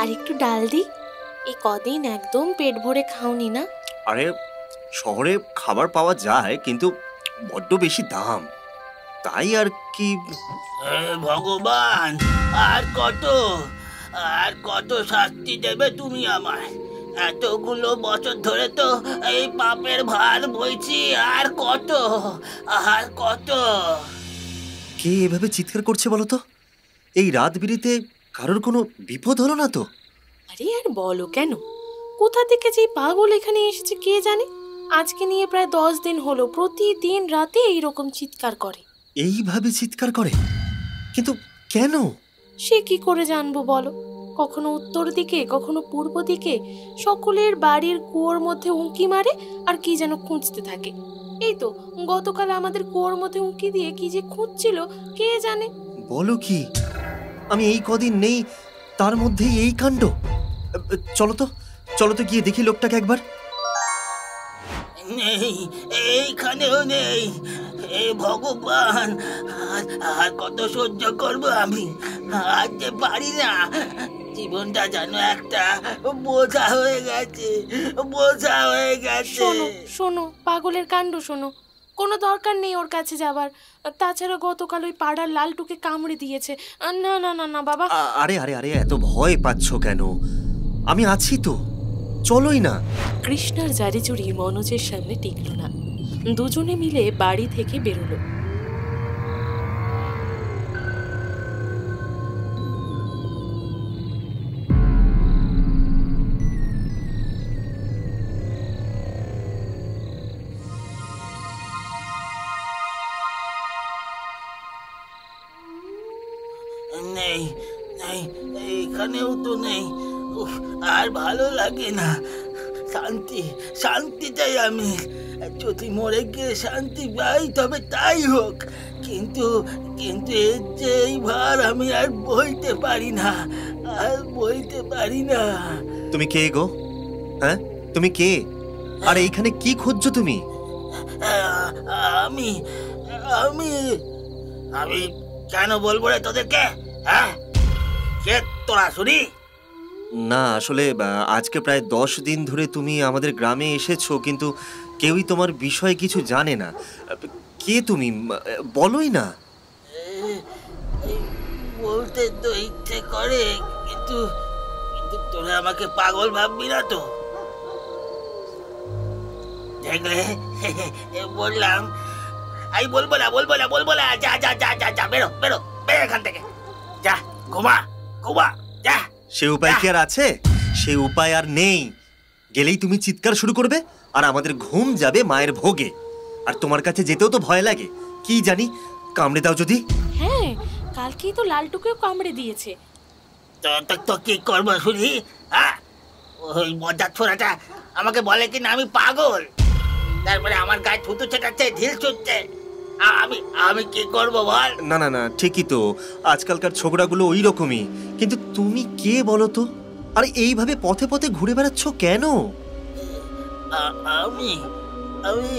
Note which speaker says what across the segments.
Speaker 1: আর একটু ডাল দি। এই কদিন একদম পেট ভরে খাওনি না?
Speaker 2: আরে শহরে খাবার পাওয়া যায়, কিন্তু বড্ড বেশি দাম, তাই আর কি।
Speaker 3: ভগবান, আর কত আর কত শাস্তি দেবে তুমি আমায়? এতগুলো বছর ধরে তো এই পাপের ভার বইছি, আর কত আর কত?
Speaker 2: কে এভাবে চিৎকার করছে বলো তো? এই রাত বিরিতে কারোর কোনো বিপদ হলো না তো?
Speaker 1: আরে আর বলো কেন, কোথা থেকে যে পাগল এখানে এসেছে কে জানে। আজকে নিয়ে প্রায় 10 দিন হলো প্রতিদিন রাতে এইরকম চিৎকার করে।
Speaker 2: এইভাবে চিৎকার করে? কিন্তু কেন?
Speaker 1: সে কি করে জানবো বলো? কখনো উত্তর দিকে, কখনো পূর্ব দিকে, সকলের বাড়ির কুয়োর মধ্যে উঁকি মারে আর কি যেন খুঁজতে থাকে। এই তো গতকাল আমাদের কুয়োর মধ্যে উঁকি দিয়ে কি যে খুঁজছিল কে জানে।
Speaker 2: বলো কি? আমি এই কদিন নেই, তার মধ্যেই এই কাণ্ড। চলো তো, চলো তো গিয়ে দেখি লোকটাকে একবার।
Speaker 3: নেই, এইখানেও নেই। হে ভগবান, আর কত সহ্য করবো আমি? আর যে পারি না। জীবনটা যেন একটা বোঝা হয়ে গেছে, বোঝা হয়ে গেছে।
Speaker 1: শোনো শোনো, পাগলের কাণ্ড শোনো। কোনো দরকার নেই ওর কাছে যাবার। তাছাড়া গতকাল ওই পাড়ার লালটুকে কামড়ে দিয়েছে। না না না না বাবা।
Speaker 2: আরে আরে আরে, এত ভয় পাচ্ছ কেন? আমি আছি তো, চলোই না।
Speaker 1: কৃষ্ণার জারিজুরি মনোজের সামনে টিকল না। দুজনে মিলে বাড়ি থেকে বেরোলো।
Speaker 3: নেই, নেই, এইখানেও তো নেই। উফ, আর ভালো লাগে না। শান্তি, শান্তি চাই আমি। যদি মরে গিয়ে শান্তি পাই তবে তাই হোক, কিন্তু কিন্তু এর যে এই ভার আমি আর বইতে পারি না, আর বইতে পারি না।
Speaker 2: তুমি কে গো? হ্যাঁ, তুমি কে? আর এইখানে কি খুঁজছো তুমি?
Speaker 3: আমি আমি আমি কেন বলবো রে তোদেরকে? হ্যাঁ, কে তোরা শুনি?
Speaker 2: না আসলে আজকে প্রায় 10 দিন ধরে তুমি আমাদের গ্রামে এসেছো, কিন্তু কেউই তোমার বিষয়ে কিছু জানে না। কে তুমি? বলোই না।
Speaker 3: বলতে তো ইচ্ছে করে, কিন্তু কিন্তু তোরা আমাকে পাগল ভাববি না তো? দেখলে, বললাম আমি বলবো না, বলবো না, বলবো না। যা যা যা যা যা, বেরো বেরো বেরো এখান থেকে। যা, ঘুমা ঘুমা, যা।
Speaker 2: সে উপায় কি আর আছে? সে উপায় আর নেই। গেলেই তুমি চিৎকার শুরু করবে, আর আমাদের ঘুম যাবে মায়ের ভোগে। আর তোমার কাছে যেতেও তো ভয় লাগে। কি জানি, কামড়ে দাও যদি।
Speaker 1: হ্যাঁ, কালকেই তো লালটুকেও কামড়ে দিয়েছে।
Speaker 3: তো কি করবো শুনি? হ্যাঁ, ওই মজার ছোড়াটা আমাকে বলে কি না আমি পাগল, তারপরে আমার গায়ে থুতু ছেটাচ্ছে, ঢিল ছুটছে। আমি আমি কি করবো বল?
Speaker 2: না না না, ঠিকই তো, আজকালকার ছোকরাগুলো ওই রকমই। কিন্তু তুমি কে বলো তো? আর এইভাবে পথে পথে ঘুরে বেড়াচ্ছ কেন?
Speaker 3: আমি আমি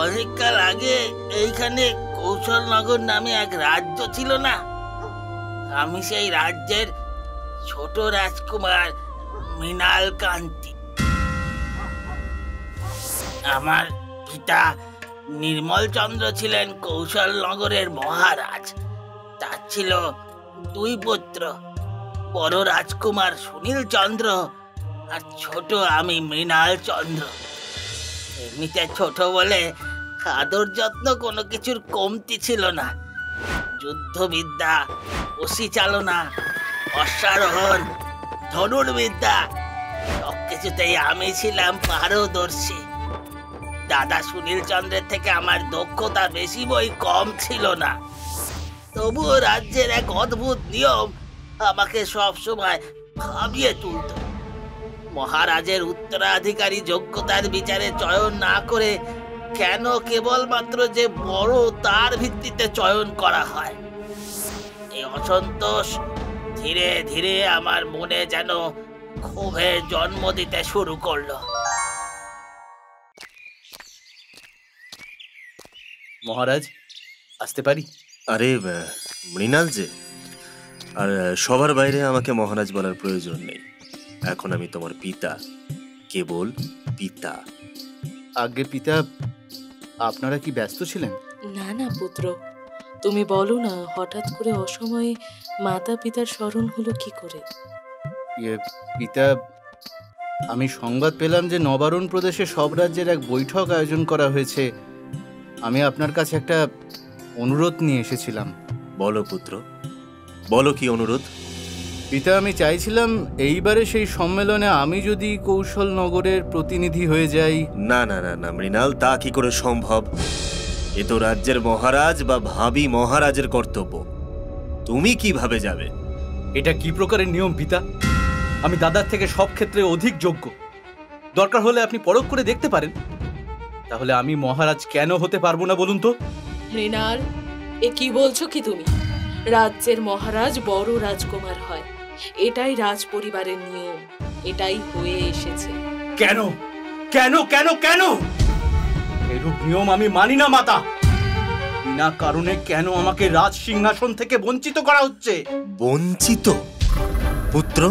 Speaker 3: অনেককাল আগে এইখানে কৌশলনগর নামে এক রাজ্য ছিল না, আমি সেই রাজ্যের ছোট রাজকুমার মৃণাল কান্তি। আমার পিতা নির্মল চন্দ্র ছিলেন কৌশলনগরের মহারাজ। তার ছিল 2 পুত্র, বড় রাজকুমার সুনীল চন্দ্র আর ছোট আমি মৃণাল চন্দ্র। এমনিতে ছোট বলে আদর যত্ন কোনো কিছুর কমতি ছিল না। যুদ্ধবিদ্যা, অসি চালনা, অশ্বারোহণ, ধনুর্বিদ্যা সবকিছুতেই আমি ছিলাম পারদর্শী। দাদা সুনীল চন্দ্রের থেকে আমার দক্ষতা বেশি বই কম ছিল না। তবুও রাজ্যের এক অদ্ভুত নিয়ম আমাকে সবসময় ভাবিয়ে তুলত। মহারাজের উত্তরাধিকারী যোগ্যতার বিচারে চয়ন না করে কেন কেবলমাত্র যে বড় তার ভিত্তিতে চয়ন করা হয়। এই অসন্তোষ ধীরে ধীরে আমার মনে যেন ক্ষোভের জন্ম দিতে শুরু করলো।
Speaker 4: মহারাজ, আসতে পারি?
Speaker 2: আরে মৃণাল যে, আর সবার বাইরে আমাকে মহারাজ বলার প্রয়োজন নেই। এখন আমি তোমার পিতা, কেবল পিতা।
Speaker 4: আগে পিতা, আপনারা কি ব্যস্ত ছিলেন?
Speaker 1: না না পুত্র, তুমি বলো না, হঠাৎ করে অসময়ে মাতা পিতার স্মরণ হলো কি করে?
Speaker 4: পিতা, আমি সংবাদ পেলাম যে নবারণ প্রদেশে সব রাজ্যের এক বৈঠক আয়োজন করা হয়েছে। আমি আপনার কাছে একটা অনুরোধ নিয়ে এসেছিলাম।
Speaker 2: বলো পুত্র, বলো কি অনুরোধ?
Speaker 4: পিতা, আমি চাইছিলাম এইবারে সেই সম্মেলনে আমি যদি কৌশল নগরের প্রতিনিধি হয়ে যাই।
Speaker 2: না না না না মৃণাল, তা কি করে সম্ভব? এ তো রাজ্যের মহারাজ বা ভাবি মহারাজের কর্তব্য। তুমি কিভাবে যাবে?
Speaker 4: এটা কি প্রকারের নিয়ম পিতা? আমি দাদার থেকে সব ক্ষেত্রে অধিক যোগ্য। দরকার হলে আপনি পরখ করে দেখতে পারেন। তাহলে আমি মহারাজ কেন হতে পারবো না বলুন তো?
Speaker 1: মৃণাল, এ কি বলছো কি তুমি? রাজ্যের মহারাজ বড় রাজকুমার হয়, এটাই রাজ পরিবারের নিয়ম, এটাই হয়ে এসেছে।
Speaker 4: কেন কেন কেন কেন এরূপ নিয়ম আমি মানি না মাতা। বিনা কারণে কেন আমাকে রাজ সিংহাসন থেকে বঞ্চিত করা হচ্ছে?
Speaker 2: বঞ্চিত? পুত্র,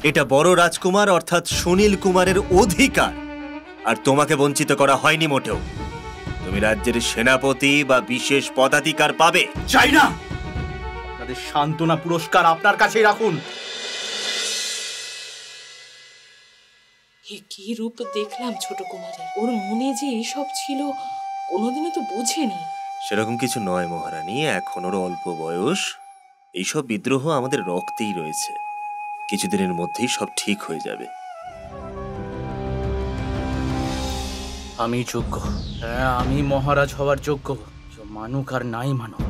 Speaker 2: এটা বড় রাজকুমার অর্থাৎ সুনীল কুমারের অধিকার, আর তোমাকে বঞ্চিত করা হয়নি মোটেও। তুমি রাজ্যের সেনাপতি বা বিশেষ পদাধিকার পাবে।
Speaker 4: চাই না। আপনাদের সান্ত্বনা পুরস্কার আপনার কাছেই রাখুন।
Speaker 1: এ কি রূপ দেখলাম ছোট কুমারের! ওর মনে যে এসব ছিল কোনোদিনও তো বুঝেনি।
Speaker 2: সেরকম কিছু নয় মহারানী, এখন ওর অল্প বয়স। এইসব বিদ্রোহ আমাদের রক্তেই রয়েছে, কিছুদিনের মধ্যেই সব ঠিক হয়ে যাবে।
Speaker 4: আমি যোগ্য, হ্যাঁ আমি মহারাজ হওয়ার যোগ্য, মানুক আর নাই মানুক।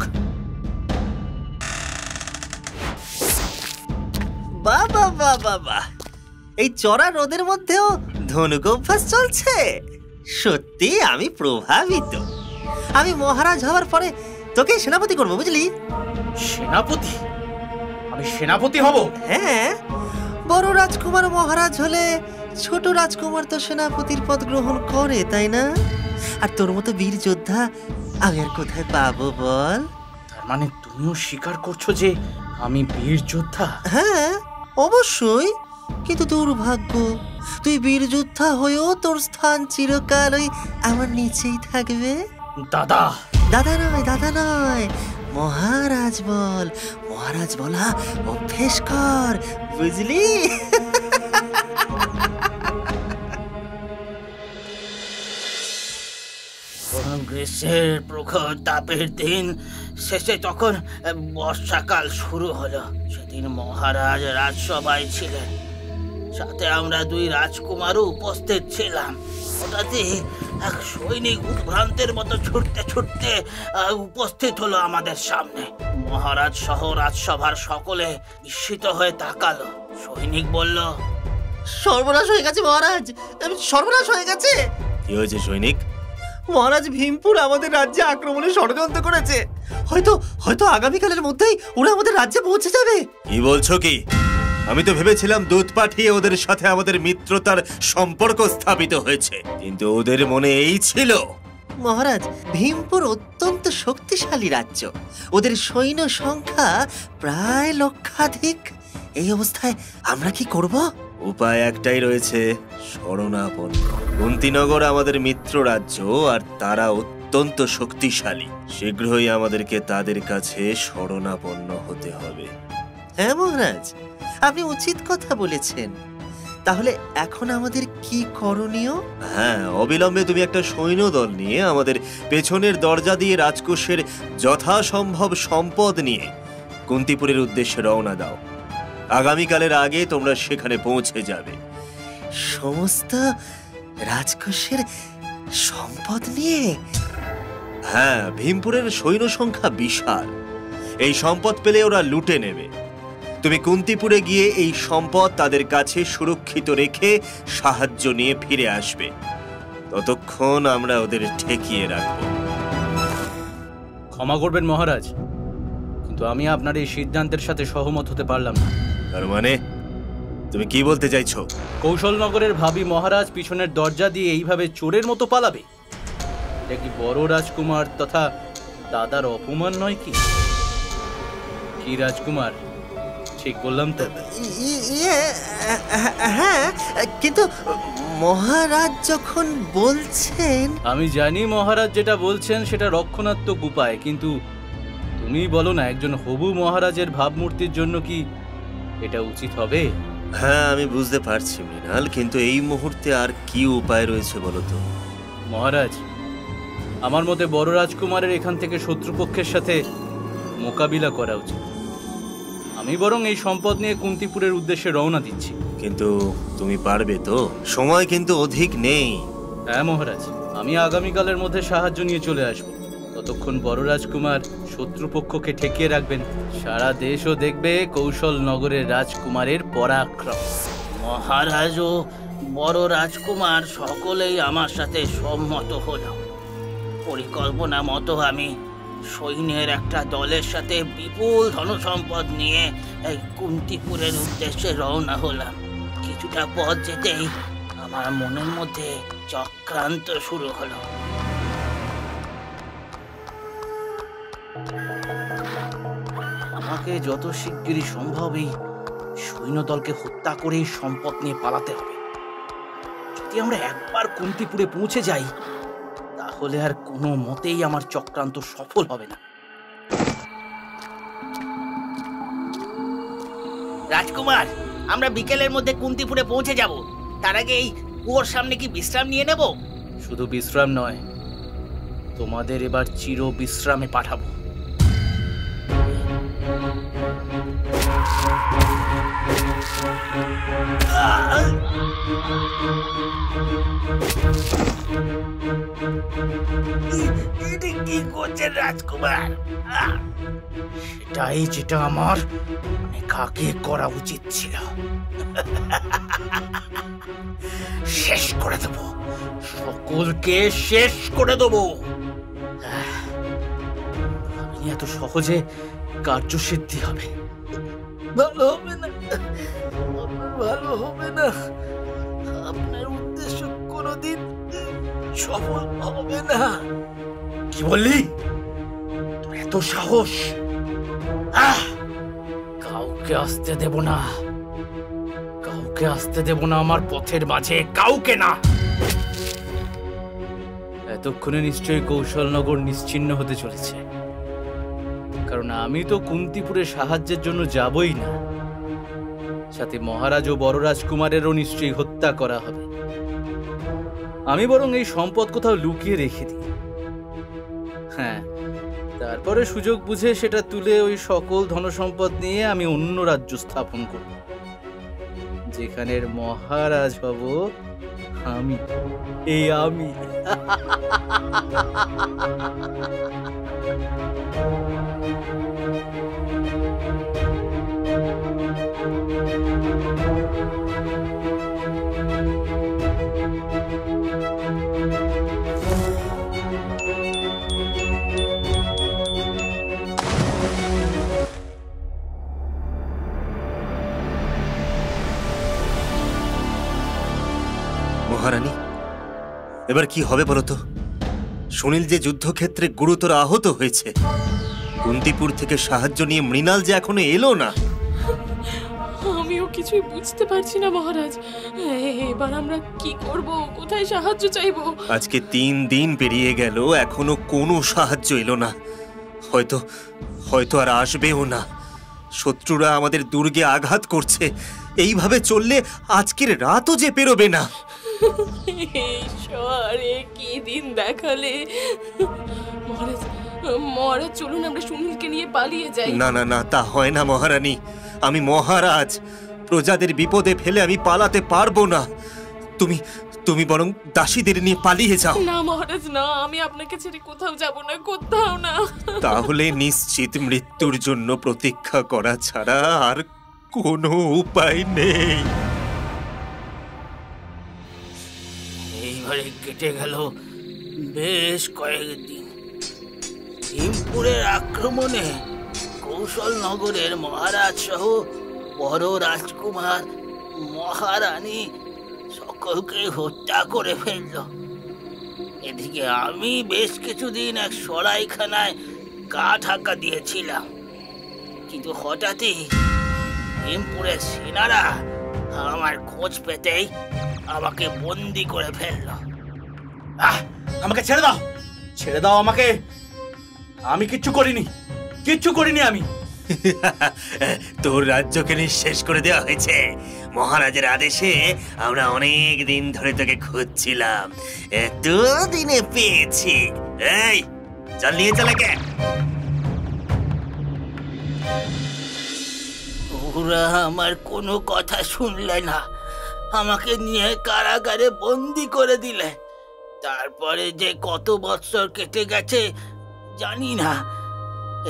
Speaker 2: বাবা বাবা বাবা, এই চড়া রোদের মধ্যেও ধনুক অভ্যাস চলছে। সত্যি আমি প্রভাবিত। আমি মহারাজ হওয়ার পরে তোকে সেনাপতি করবো, বুঝলি?
Speaker 4: সেনাপতি? আমি সেনাপতি হব?
Speaker 2: হ্যাঁ, বড় রাজকুমার মহারাজ হলে ছোট রাজকুমার তো সেনাপতির পদ গ্রহণ করে, তাই না? আর তোর মতো বীর যোদ্ধা আমি আর কোথায় পাবো বল?
Speaker 4: তার মানে তুমিও স্বীকার করছো যে আমি বীর যোদ্ধা?
Speaker 2: হ্যাঁ অবশ্যই, কিন্তু দুর্ভাগ্য, তুই বীর যোদ্ধা হয়েও তোর স্থান চিরকাল ওই আমার নিচেই থাকবে।
Speaker 4: দাদা?
Speaker 2: দাদা নয়, দাদা নয়, মহারাজ বল। মহারাজ বলা অভ্যেস কর, বুঝলি?
Speaker 3: গ্রীষ্মের প্রখর তাপের দিন শেষে তখন বর্ষাকাল শুরু হলো। সেদিন মহারাজ রাজসভায় ছিলেন, সাথে আমরা দুই রাজকুমারও উপস্থিত ছিলাম। হঠাৎই এক সৈনিক উদ্ভ্রান্তের মতো ছুটতে ছুটতে উপস্থিত হলো আমাদের সামনে। মহারাজ সহ রাজসভার সকলে বিস্মিত হয়ে তাকালো। সৈনিক বলল,
Speaker 2: সর্বনাশ হয়ে গেছে মহারাজ, সর্বনাশ হয়ে গেছে। কি হয়েছে সৈনিক? মহারাজ ভীমপুর আমাদের রাজ্যে আক্রমণের ষড়যন্ত্র করেছে। হয়তো হয়তো আগামীকালের মধ্যেই ওরা আমাদের রাজ্যে পৌঁছে যাবে। কি বলছো কি? আমি তো ভেবেছিলাম দূত পাঠিয়ে ওদের সাথে আমাদের মিত্রতার সম্পর্ক স্থাপিত হয়েছে, কিন্তু ওদের মনে এই ছিল। মহারাজ, ভীমপুর অত্যন্ত শক্তিশালী রাজ্য, ওদের সৈন্য সংখ্যা প্রায় লক্ষাধিক। এই অবস্থায় আমরা কি করব? উপায় একটাই রয়েছে, শরণাপন্ন। কুন্তিনগর আমাদের মিত্র রাজ্য, আর তারা অত্যন্ত শক্তিশালী। শীঘ্রই আমাদেরকে তাদের কাছে শরণাপন্ন হতে হবে। হ্যাঁ মহারাজ, আপনি উচিত কথা বলেছেন। তাহলে এখন আমাদের কি করণীয়? হ্যাঁ, অবিলম্বে তুমি একটা সৈন্যদল নিয়ে আমাদের পেছনের দরজা দিয়ে রাজকোষের যথাসম্ভব সম্পদ নিয়ে কুন্তিপুরের উদ্দেশ্যে রওনা দাও। আগামীকালের আগে তোমরা সেখানে পৌঁছে যাবে। সমস্ত রাজকোষের সম্পদ নিয়ে? হ্যাঁ, ভীমপুরের সৈন্য সংখ্যা বিশাল। এই সম্পদ পেলে ওরা লুটে নেবে। তুমি কুন্তিপুরে গিয়ে এই সম্পদ তাদের কাছে সুরক্ষিত রেখে সাহায্য নিয়ে ফিরে আসবে। ততক্ষণ আমরা ওদের ঠেকিয়ে রাখব।
Speaker 4: ক্ষমা করবেন মহারাজ, কিন্তু আমি আপনার এই সিদ্ধান্তের সাথে সহমত হতে পারলাম না।
Speaker 2: তার মানে তুমি কি বলতে চাইছো?
Speaker 4: কৌশলনগরের ভাবি মহারাজ পিছনের দরজা দিয়ে এইভাবে চোরের মতো পালাবে? এটা কি বড় রাজকুমার তথা দাদার অপমান নয় কি? কি রাজকুমার, ঠিক বললাম তো?
Speaker 2: ইয়ে, হ্যাঁ, কিন্তু মহারাজ যখন বলছেন।
Speaker 4: আমি জানি মহারাজ যেটা বলছেন সেটা রক্ষণাত্মক উপায়, কিন্তু তুমি বলো না, একজন হবু মহারাজের ভাবমূর্তির জন্য কি এটা উচিত হবে?
Speaker 2: হ্যাঁ, আমি বুঝতে পারছি মৃণাল, কিন্তু এই মুহূর্তে আর কি উপায় রয়েছে বলো তো?
Speaker 4: মহারাজ, আমার মতে বড় রাজকুমারের এখান থেকে শত্রুপক্ষের সাথে মোকাবিলা করা উচিত। আমি বরং এই সম্পদ নিয়ে কুন্তিপুরের উদ্দেশ্যে রওনা দিচ্ছি।
Speaker 2: কিন্তু তুমি পারবে তো? সময় কিন্তু অধিক নেই।
Speaker 4: হ্যাঁ মহারাজ, আমি আগামীকালের মধ্যে সাহায্য নিয়ে চলে আসব। ততক্ষণ বড় রাজকুমার শত্রুপক্ষকে ঠেকিয়ে রাখবেন। সারা দেশও দেখবে কৌশল নগরের রাজকুমারের পরাক্রম।
Speaker 3: মহারাজ ও বড় রাজকুমার সকলেই আমার সাথে সম্মত হলো। পরিকল্পনা মতো আমি সৈন্যের একটা দলের সাথে বিপুল ধনসম্পদ নিয়ে এই কুন্তিপুরের উদ্দেশ্যে রওনা হলাম। কিছুটা পথ যেতেই আমার মনের মধ্যে চক্রান্ত শুরু হলো।
Speaker 4: আমাকে যত শিগগিরই সম্ভব এই সৈন্যদলকে হত্যা করে সম্পদ নিয়ে পালাতে হবে। যদি আমরা একবার কুন্তিপুরে পৌঁছে যাই তাহলে আর কোনো মতেই আমার চক্রান্ত সফল হবে না।
Speaker 3: রাজকুমার, আমরা বিকেলের মধ্যে কুন্তিপুরে পৌঁছে যাব। তার আগে এই কুয়োর সামনে কি বিশ্রাম নিয়ে নেব?
Speaker 4: শুধু বিশ্রাম নয়, তোমাদের এবার চির বিশ্রামে পাঠাবো।
Speaker 3: কি করছেন রাজকুমার?
Speaker 4: সেটাই যেটা আমার অনেক আগে করা উচিত ছিল। শেষ করে দেব, সকলকে শেষ করে দেব। ভাবিনি এত সহজে কার্যসিদ্ধি হবে।
Speaker 3: ভালো হবে না, ভালো হবে না। আপনার উদ্দেশ্য কোনোদিন সফল হবে না।
Speaker 4: কি বললি? তোর এত সাহস? কাউকে আসতে দেব না, কাউকে আসতে দেব না আমার পথের মাঝে, কাউকে না। এতক্ষণে নিশ্চয়ই কৌশলনগর নিশ্চিহ্ন হতে চলেছে, কারণ আমি তো কুন্তিপুরে সাহায্যের জন্য যাবই না। সাথে মহারাজ ও বড় রাজকুমারেরও নিশ্চয়ই হত্যা করা হবে। আমি বরং এই সম্পদ কোথাও লুকিয়ে রেখে দিই। হ্যাঁ, তারপরে সুযোগ বুঝে সেটা তুলে ওই সকল ধনসম্পদ নিয়ে আমি অন্য রাজ্য স্থাপন করব, যেখানের মহারাজ হব আমি। এই আমি।
Speaker 2: মহারানী, এবার কি হবে বলো তো? সুনীল যে যুদ্ধক্ষেত্রে গুরুতর আহত হয়েছে, কুন্তিপুর থেকে সাহায্য নিয়ে মৃণাল যে এখনো এলো না।
Speaker 1: আমিও কিছুই বুঝতে পারছি না মহারাজ। এবার আমরা কি করব? কোথায় সাহায্য চাইবো?
Speaker 2: আজকে 3 দিন পেরিয়ে গেল, এখনো কোনো সাহায্য এলো না। হয়তো হয়তো আর আসবেও না। শত্রুরা আমাদের দুর্গে আঘাত করছে। এইভাবে চললে আজকের রাতও যে পেরোবে না।
Speaker 1: ঈশ্বরে কি দিন দেখালে! মহারাজ, মহারাজ চলুন আমরা সুনীলকে নিয়ে পালিয়ে যাই।
Speaker 2: না না না, তা হয় না মহারানী। আমি মহারাজ, প্রজাদের বিপদে ফেলে আমি পালাতে পারবো না। তুমি তুমি বরং দাসীদের নিয়ে পালিয়ে যাও।
Speaker 1: না মহারাজ না, আমি আপনাকে ছেড়ে কোথাও যাব না, কোথাও না।
Speaker 2: তাহলে নিশ্চিত মৃত্যুর জন্য প্রতীক্ষা করা ছাড়া আর কোনো উপায় নেই।
Speaker 3: এইবারে কেটে গেল বেশ কয়েকদিন। ভীমপুরের আক্রমণে কৌশল নগরের মহারাজ সহ বড় রাজকুমার, মহারানী সকলকে হত্যা করে ফেলল। এদিকে আমি বেশ কিছুদিন এক সরাইখানায় গা ঢাকা দিয়েছিলাম, কিন্তু হঠাৎই ভীমপুরের সেনারা আমার খোঁজ পেতেই আমাকে বন্দি করে ফেললো।
Speaker 4: আমাকে ছেড়ে দাও, ছেড়ে দাও আমাকে। আমি কিচ্ছু করিনি আমি।
Speaker 2: তোর রাজ্যকে নিঃশেষ করে দেওয়া হয়েছে। মহারাজের আদেশে আমরা অনেক দিন ধরে তোকে খুঁজছিলাম, এত দিনে পেয়েছি। এই চল, নিয়ে চলে কে।
Speaker 3: ওরা আমার কোনো কথা শুনলে না, আমাকে নিয়ে কারাগারে বন্দি করে দিলে। তারপরে যে কত বৎসর কেটে গেছে জানি না।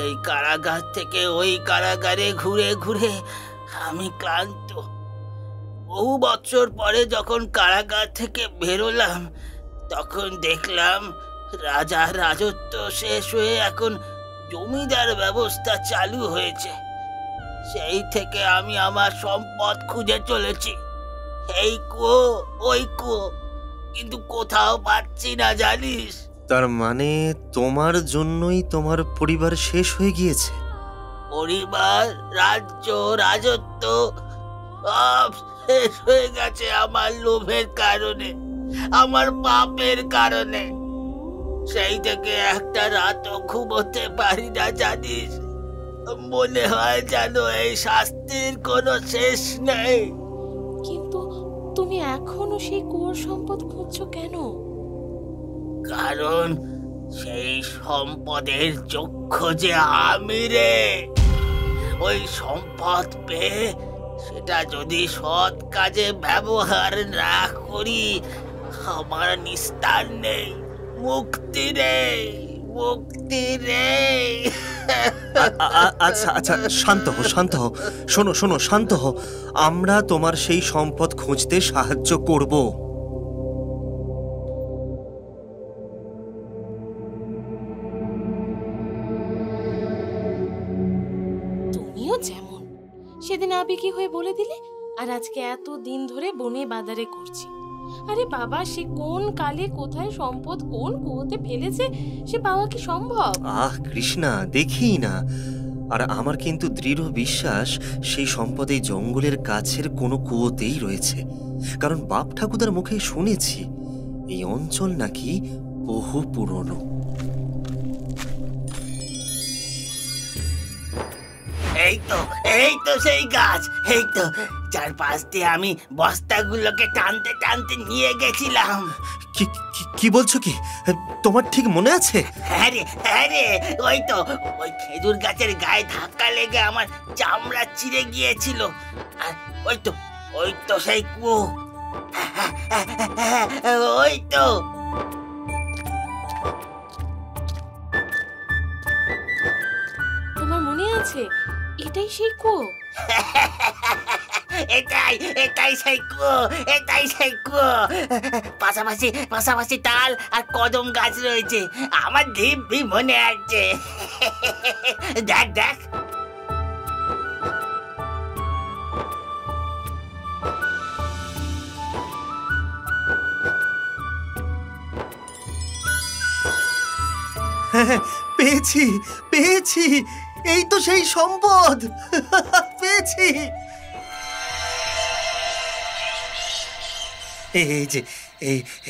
Speaker 3: এই কারাগার থেকে ওই কারাগারে ঘুরে ঘুরে আমি ক্লান্ত। বহু বছর পরে যখন কারাগার থেকে বেরোলাম, তখন দেখলাম রাজার রাজত্ব শেষ হয়ে এখন জমিদার ব্যবস্থা চালু হয়েছে। সেই থেকে আমি আমার সম্পদ খুঁজে চলেছি, এই কুয়ো ওই কুয়ো, কিন্তু কোথাও পাচ্ছি না জানিস।
Speaker 2: তার মানে তোমার জন্যই তোমার পরিবার শেষ হয়ে গিয়েছে?
Speaker 3: পরিবার, রাজ্য, রাজত্ব সব শেষ হয়ে গেছে আমার লোভের কারণে, আমার পাপের কারণে। সেই থেকে একটা রাতও ঘুমোতে পারি না জানিস। মনে হয় যেন এই শাস্তির কোনো শেষ নেই।
Speaker 1: কিন্তু তুমি এখনো সেই কুয়োর সম্পদ খুঁজছো কেন?
Speaker 3: কারণ সেই সম্পদের চক্ষ যে আমি রে। ওই সম্পদ পেয়ে সেটা যদি সৎ কাজে ব্যবহার না করি, আমার নিস্তার নেই, মুক্তি নেই, মুক্তি নেই।
Speaker 2: আচ্ছা আচ্ছা, শান্ত হও। শোনো, শান্ত হও। আমরা তোমার সেই সম্পদ খুঁজতে সাহায্য করব।
Speaker 1: তুমিও যেমন সেদিন আবেগী হয়ে বলে দিলে, আর আজকে এত দিন ধরে বনে বাজারে করছি। আরে বাবা, সে কোন কালে কোথায় সম্পদ কোন কুয়োতে ফেলেছে সে পাওয়া কি সম্ভব?
Speaker 2: কৃষ্ণা, দেখি না। আর আমার কিন্তু দৃঢ় বিশ্বাস সেই সম্পদ এই জঙ্গলের কাছের কোনো কুয়োতেই রয়েছে। কারণ বাপ ঠাকুরদার মুখে শুনেছি এই অঞ্চল নাকি বহু পুরনো।
Speaker 3: এই তো সেই গাছ, এই তো যার পাশ দিয়ে আমি বস্তাগুলোকে টানতে টানতে নিয়ে গেছিলাম।
Speaker 2: কি বলছো? কি তোমার ঠিক মনে আছে?
Speaker 3: হ্যাঁ রে, ওই তো ওই খেজুর গাছের গায়ে ধাক্কা লেগে আমার চামড়া চিড়ে গিয়েছিল। আর ওই তো সেই কুয়ো, ওই তো।
Speaker 1: তোমার মনে আছে এটাই সেই কুয়ো?
Speaker 3: এটাই সেই কুয়ো। পাশাপাশি তাল আর কদম গাছ রয়েছে, আমার দিব্যি মনে আছে। দেখ
Speaker 2: পেয়েছি, এই তো সেই সম্পদ। পেয়েছি।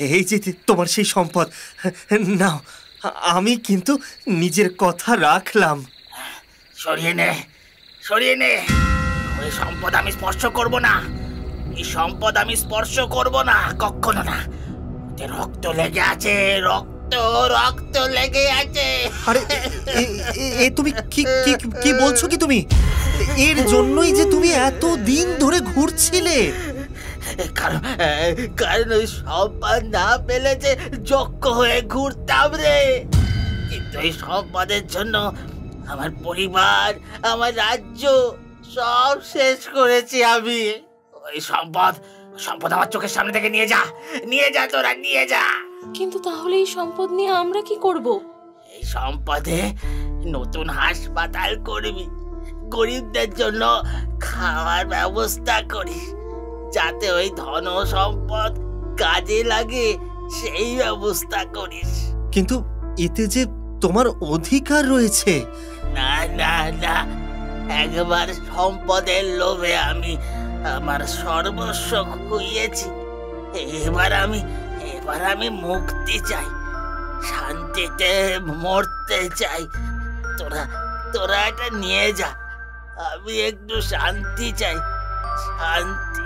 Speaker 2: এই যে তোমার সেই সম্পদ। নাও, আমি কিন্তু নিজের কথা রাখলাম।
Speaker 3: সরিয়ে নে। ওই সম্পদ আমি স্পর্শ করব না, কখনো না। রক্ত লেগে আছে, রক্ত লেগে আছে।
Speaker 2: আরে তুমি কি বলছো? কি তুমি এর জন্যই যে তুমি এত দিন ধরে ঘুরছিলে?
Speaker 3: কারণ ওই সম্পদ না পেলে যে যোগ্য হয়ে ঘুরতাম রে। কিন্তু এই সম্পদের জন্য আমার পরিবার, আমার রাজ্য সব শেষ করেছি আমি। ওই সম্পদ আমার চোখের সামনে থেকে নিয়ে যা তোরা, নিয়ে যা।
Speaker 1: কিন্তু তাহলে এই সম্পদ নিয়ে আমরা কি করব?
Speaker 3: এই সম্পদে নতুন হাসপাতাল করবি, গরিবদের জন্য খাওয়ার ব্যবস্থা করিস, যাতে ওই ধন সম্পদ কাজে লাগে সেই ব্যবস্থা করিস।
Speaker 2: কিন্তু এতে যে তোমার অধিকার রয়েছে।
Speaker 3: না, একবার সম্পদের লোভে আমি আমার সর্বস্ব খুইয়েছি। এবার আমি মুক্তি চাই, শান্তিতে মরতে চাই। তোরা তোরা এটা নিয়ে যা, আমি একটু শান্তি চাই, শান্তি।